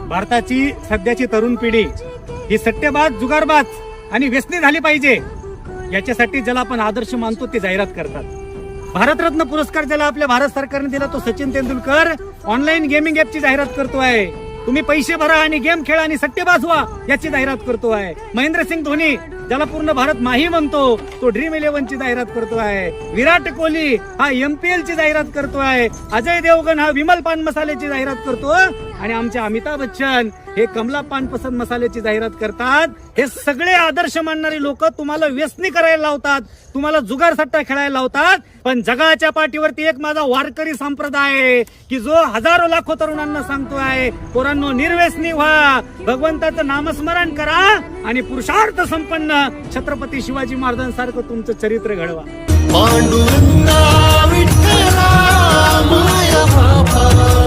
भारताची सध्याची तरुण पिढी ही सट्टेबाज, जुगारबाज आणि व्यसनी झाली पाहिजे, याच्यासाठी ज्याला आपण आदर्श मानतो ते जाहिरात करतात। भारतरत्न पुरस्कार ज्याला आपल्या भारत सरकारने दिला तो सचिन तेंडुलकर ऑनलाईन गेमिंग ऍपची जाहिरात करतोय। तुम्ही पैसे भरा आणि गेम खेळा आणि सट्टेबाज व्हा याची जाहिरात करतोय। महेंद्रसिंग धोनी ज्याला पूर्ण भारत माही म्हणतो तो ड्रीम11 ची जाहिरात करतोय। विराट कोहली हा MPL ची जाहिरात करतोय। अजय देवगण हा विमल पान मसाल्याची जाहिरात करतो आणि आमचे अमिताभ बच्चन हे कमला पान पसंद मसाल्याची जाहिरात करतात। हे सगळे आदर्श मानणारी लोक तुम्हाला व्यसनी करायला लावतात, तुम्हाला जुगार सट्टा खेळायला लावतात। पण जगाच्या पाठीवरती एक माझा वारकरी संप्रदाय आहे की जो हजारो लाखो तरुणांना सांगतोय, पोरांनो निर्व्यसनी व्हा, भगवंताचं नामस्मरण करा आणि पुरुषार्थ संपन्न छत्रपती शिवाजी महाराजांसारखं तुमचं चरित्र घडवा। पांडुरंगा विठ्ठला माया बाबा